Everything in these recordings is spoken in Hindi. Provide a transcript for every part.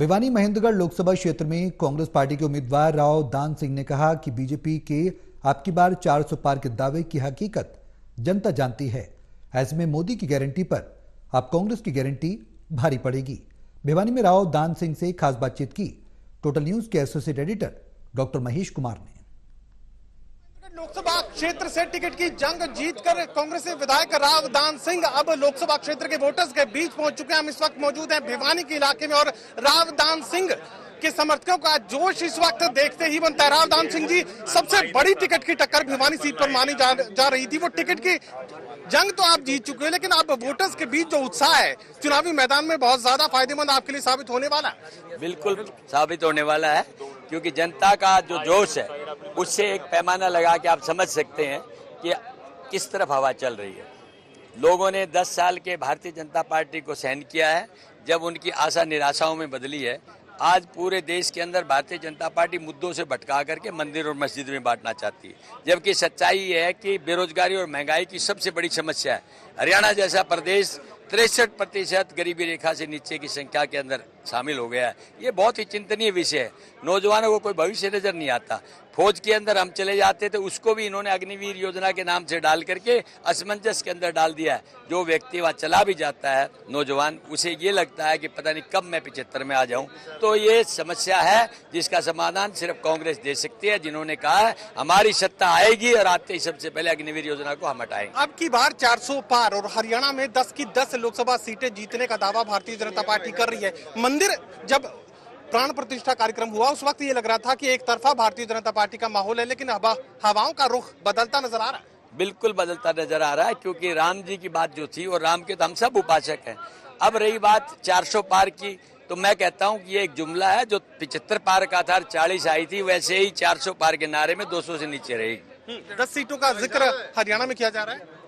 भिवानी महेंद्रगढ़ लोकसभा क्षेत्र में कांग्रेस पार्टी के उम्मीदवार राव दान सिंह ने कहा कि बीजेपी के अब की बार 400 पार के दावे की हकीकत जनता जानती है। ऐसे में मोदी की गारंटी पर अब कांग्रेस की गारंटी भारी पड़ेगी। भिवानी में राव दान सिंह से खास बातचीत की टोटल न्यूज के associate editor doctor Mahesh Kumar ने। लोकसभा क्षेत्र से टिकट की जंग जीतकर कांग्रेसी विधायक राव दान सिंह अब लोकसभा क्षेत्र के वोटर्स के बीच पहुंच चुके हैं। हम इस वक्त मौजूद हैं भिवानी के इलाके में और राव दान सिंह के समर्थकों का जोश इस वक्त देखते ही बनता है। राव दान सिंह जी, सबसे बड़ी टिकट की टक्कर भिवानी सीट पर मानी जा रही थी। वो टिकट की जंग तो आप जीत चुके हैं, लेकिन अब वोटर्स के बीच जो उत्साह है चुनावी मैदान में बहुत ज्यादा फायदेमंद आपके लिए साबित होने वाला है। बिल्कुल साबित होने वाला है, क्योंकि जनता का जो जोश है उससे एक पैमाना लगा के आप समझ सकते हैं कि किस तरफ हवा चल रही है। लोगों ने 10 साल के भारतीय जनता पार्टी को सहन किया है, जब उनकी आशा निराशाओं में बदली है। आज पूरे देश के अंदर भारतीय जनता पार्टी मुद्दों से भटका करके मंदिर और मस्जिद में बांटना चाहती है, जबकि सच्चाई ये है कि बेरोजगारी और महंगाई की सबसे बड़ी समस्या है। हरियाणा जैसा प्रदेश 63% गरीबी रेखा से नीचे की संख्या के अंदर शामिल हो गया है। ये बहुत ही चिंतनीय विषय है। नौजवानों को कोई भविष्य नजर नहीं आता। फौज के अंदर हम चले जाते थे, उसको भी इन्होंने अग्निवीर योजना के नाम से डाल करके असमंजस के अंदर डाल दिया है। जो व्यक्ति वहाँ चला भी जाता है नौजवान, उसे ये लगता है कि पता नहीं कब मैं 75 में आ जाऊं। तो ये समस्या है जिसका समाधान सिर्फ कांग्रेस दे सकती है, जिन्होंने कहा है हमारी सत्ता आएगी और आते ही सबसे पहले अग्निवीर योजना को हम हटाएंगे। अब की बार 400 पार और हरियाणा में 10 की 10 लोकसभा सीटें जीतने का दावा भारतीय जनता पार्टी कर रही है। मंदिर जब प्राण प्रतिष्ठा कार्यक्रम हुआ उस वक्त ये लग रहा था कि एक तरफा भारतीय जनता पार्टी का माहौल है, लेकिन हवाओं का रुख बदलता नजर आ रहा है। बिल्कुल बदलता नजर आ रहा है, क्योंकि राम जी की बात जो थी और राम के तो हम सब उपासक हैं। अब रही बात 400 पार की, तो मैं कहता हूं कि ये एक जुमला है। जो 75 पार का था 40 आई थी, वैसे ही 400 पार के नारे में 200 से नीचे रहेगी। 10 सीटों का जिक्र हरियाणा में किया जा रहा है।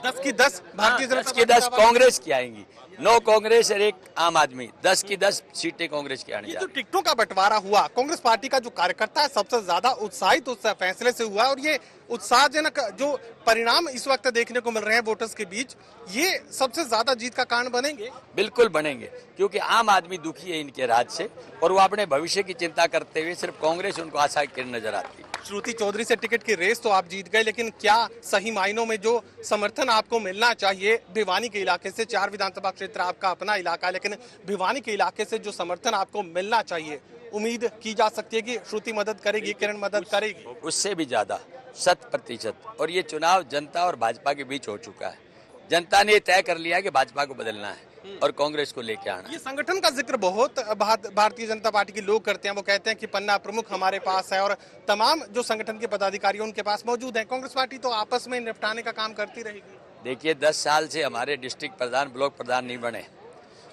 10 की 10 भारतीय जनता पार्टी, 10 कांग्रेस की आएंगी। 9 कांग्रेस और 1 आम आदमी, 10 की 10 सीटें कांग्रेस की आने। ये जो टिकटों का बंटवारा हुआ, कांग्रेस पार्टी का जो कार्यकर्ता है सबसे ज्यादा उत्साहित उस फैसले से हुआ, और ये उत्साहजनक जो परिणाम इस वक्त देखने को मिल रहे हैं वोटर्स के बीच, ये सबसे ज्यादा जीत का कारण बनेंगे। बिल्कुल बनेंगे, क्योंकि आम आदमी दुखी है इनके राज से और वो अपने भविष्य की चिंता करते हुए सिर्फ कांग्रेस उनको आशा की किरण नजर आती है। श्रुति चौधरी से टिकट की रेस तो आप जीत गए, लेकिन क्या सही मायनों में जो समर्थन आपको मिलना चाहिए भिवानी के इलाके से, 4 विधानसभा क्षेत्र आपका अपना इलाका है, लेकिन भिवानी के इलाके से जो समर्थन आपको मिलना चाहिए, उम्मीद की जा सकती है कि श्रुति मदद करेगी, किरण मदद करेगी? उससे भी ज्यादा 100%। और ये चुनाव जनता और भाजपा के बीच हो चुका है। जनता ने तय कर लिया कि भाजपा को बदलना है और कांग्रेस को लेके आना। ये संगठन का जिक्र बहुत भारतीय जनता पार्टी के लोग करते हैं। वो कहते हैं कि पन्ना प्रमुख हमारे पास है और तमाम जो संगठन के पदाधिकारी उनके पास मौजूद हैं। कांग्रेस पार्टी तो आपस में निपटाने का काम करती रहेगी। देखिए, 10 साल से हमारे डिस्ट्रिक्ट प्रधान, ब्लॉक प्रधान नहीं बने,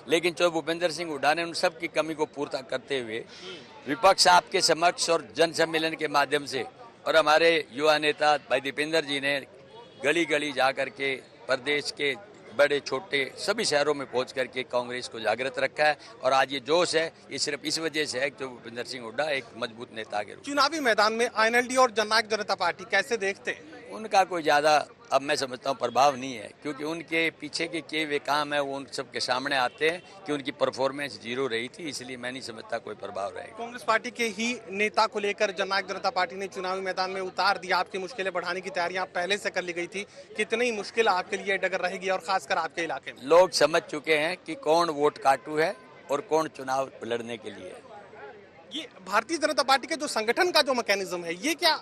लेकिन जो भूपेंद्र सिंह हुड्डा ने उन सब की कमी को पूरा करते हुए विपक्ष आपके समक्ष और जन सम्मेलन के माध्यम से और हमारे युवा नेता भाई दीपेंद्र जी ने गली गली जा करके प्रदेश के बड़े छोटे सभी शहरों में पहुंच करके कांग्रेस को जागृत रखा है। और आज ये जोश है, ये सिर्फ इस वजह से है कि जो भूपेंद्र सिंह हुड्डा एक मजबूत नेता के रूप। चुनावी मैदान में आईएनएलडी और जननायक जनता पार्टी कैसे देखते हैं? उनका कोई ज्यादा अब मैं समझता हूँ प्रभाव नहीं है, क्योंकि उनके पीछे के किए हुए काम है वो उन सब के सामने आते हैं कि उनकी परफॉर्मेंस 0 रही थी, इसलिए मैं नहीं समझता कोई प्रभाव रहेगा। कांग्रेस पार्टी के ही नेता को लेकर जननायक जनता पार्टी ने चुनावी मैदान में उतार दिया। आपकी मुश्किलें बढ़ाने की तैयारियां पहले से कर ली गई थी। कितनी मुश्किल आपके लिए डगर रहेगी और खासकर आपके इलाके में? लोग समझ चुके हैं कि कौन वोट काटू है और कौन चुनाव लड़ने के लिए। ये भारतीय जनता पार्टी के जो संगठन का जो मैकेनिज्म है, ये क्या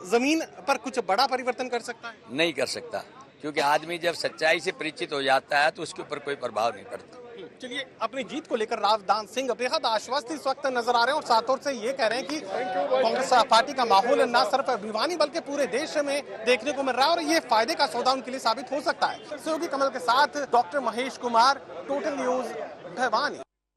जमीन पर कुछ बड़ा परिवर्तन कर सकता है? नहीं कर सकता, क्योंकि आदमी जब सच्चाई से परिचित हो जाता है तो उसके ऊपर कोई प्रभाव नहीं पड़ता। चलिए, अपनी जीत को लेकर राव दान सिंह बेहद आश्वस्त इस वक्त नजर आ रहे हैं और साथ और से ये कह रहे हैं कि कांग्रेस पार्टी का माहौल न सिर्फ भिवानी बल्कि पूरे देश में देखने को मिल रहा है और ये फायदे का सौदा उनके लिए साबित हो सकता है। सहयोगी कमल के साथ doctor Mahesh Kumar, total news, Bhiwani.